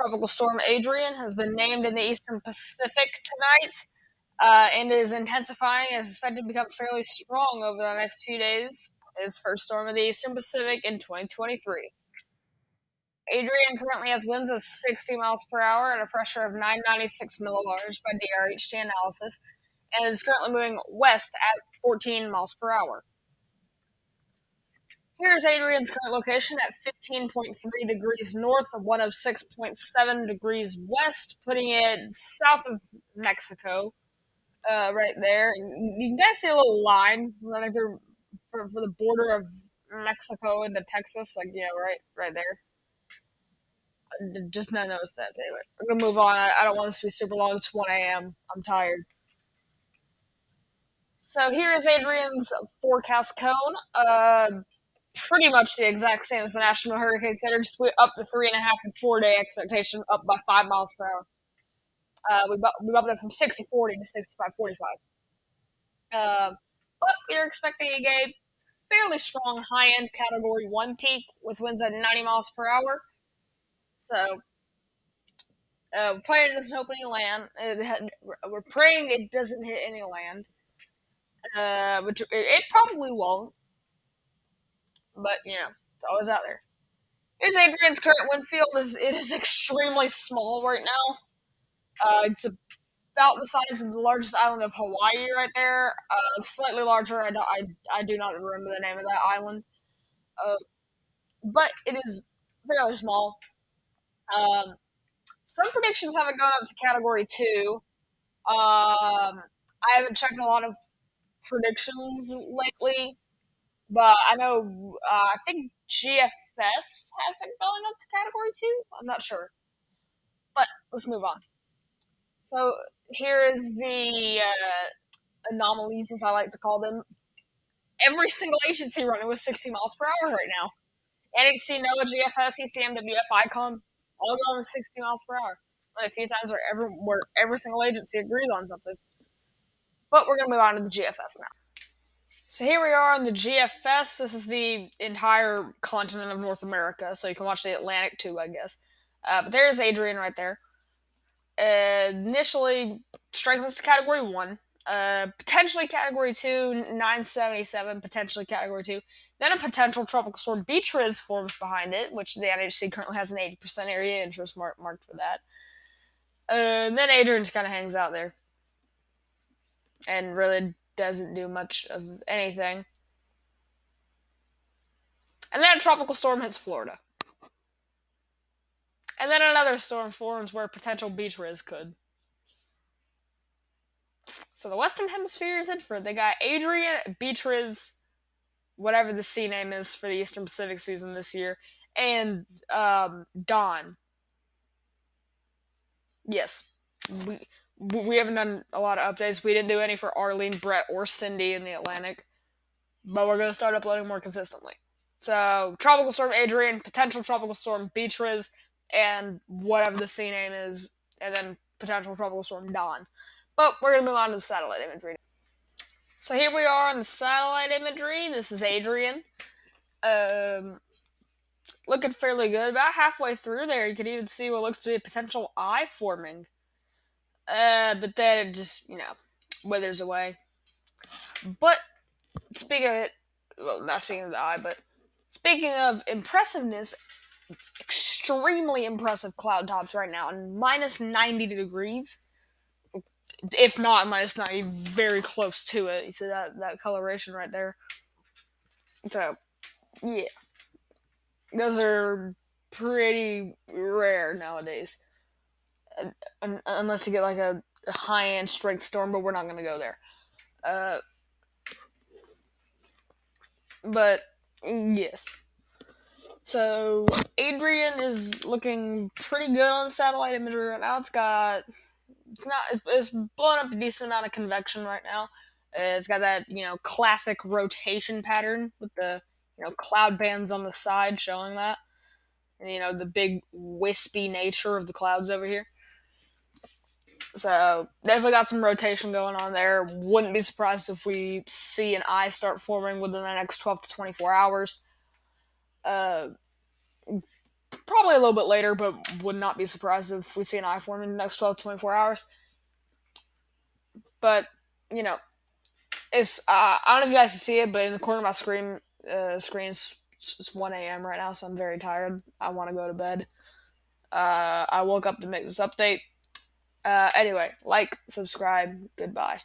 Tropical storm Adrian has been named in the eastern Pacific tonight and is intensifying and is expected to become fairly strong over the next few days. His first storm of the eastern Pacific in 2023. Adrian currently has winds of 60 miles per hour and a pressure of 996 millibars by DRHT analysis, and is currently moving west at 14 miles per hour. Here's Adrian's current location at 15.3 degrees north of 106.7 degrees west, putting it south of Mexico, right there. You can kind of see a little line running through for the border of Mexico into Texas, like, right there. Just not noticed that. Anyway, we're gonna move on. I don't want this to be super long. It's 1 a.m. I'm tired. So here is Adrian's forecast cone. Pretty much the exact same as the National Hurricane Center, just up the 3.5 and 4 day expectation, up by 5 miles per hour. We bumped it from 60-40 to 65-45. But we're expecting a fairly strong high end Category 1 peak with winds at 90 miles per hour. So, praying it doesn't hit any land. We're praying it doesn't hit any land, which it probably won't. But it's always out there. Here's Adrian's current wind field. It is extremely small right now. It's about the size of the largest island of Hawaii right there. Slightly larger. I do not remember the name of that island. But it is fairly small. Some predictions have it going up to Category 2. I haven't checked a lot of predictions lately, but I know, I think GFS has it going up to Category 2. I'm not sure. But let's move on. So here is the anomalies, as I like to call them. Every single agency running with 60 miles per hour right now. NHC, NOAA, GFS, ECM, WF, ICOM, all going with 60 miles per hour. And a few times where every single agency agrees on something. But we're going to move on to the GFS now. So here we are on the GFS. This is the entire continent of North America, so you can watch the Atlantic too, I guess. But there's Adrian right there. Initially strengthens to Category 1. Potentially Category 2, 977, potentially Category 2. Then a potential tropical storm Beatriz forms behind it, which the NHC currently has an 80% area interest marked for that. Then Adrian just kind of hangs out there. And really doesn't do much of anything. And then a tropical storm hits Florida. And then another storm forms where potential Beatriz could. So the Western Hemisphere is in for it. They got Adrian, Beatriz, whatever the sea name is for the Eastern Pacific season this year, and Dawn. Yes. We haven't done a lot of updates. We didn't do any for Arlene, Brett, or Cindy in the Atlantic. But we're going to start uploading more consistently. So, Tropical Storm Adrian, potential Tropical Storm Beatriz, and whatever the sea name is, and then potential Tropical Storm Dawn. But we're going to move on to the satellite imagery. So here we are on the satellite imagery. This is Adrian. Looking fairly good. About halfway through there, you can even see what looks to be a potential eye forming. But then it just, withers away. But, speaking of it, well, not speaking of the eye, but speaking of impressiveness, extremely impressive cloud tops right now, and minus 90 degrees. If not minus 90, very close to it. You see that coloration right there? So, yeah. Those are pretty rare nowadays. Unless you get like a high-end strength storm, but we're not going to go there. But, yes. So, Adrian is looking pretty good on satellite imagery right now. It's blowing up a decent amount of convection right now. It's got that, classic rotation pattern with the, cloud bands on the side showing that. And, the big wispy nature of the clouds over here. So, definitely got some rotation going on there. Wouldn't be surprised if we see an eye start forming within the next 12 to 24 hours. Probably probably a little bit later, but would not be surprised if we see an iPhone in the next 12 to 24 hours. But, you know, it's I don't know if you guys can see it, but in the corner of my screen's it's 1 a.m. right now, so I'm very tired. I want to go to bed. I woke up to make this update. Anyway, like, subscribe, goodbye.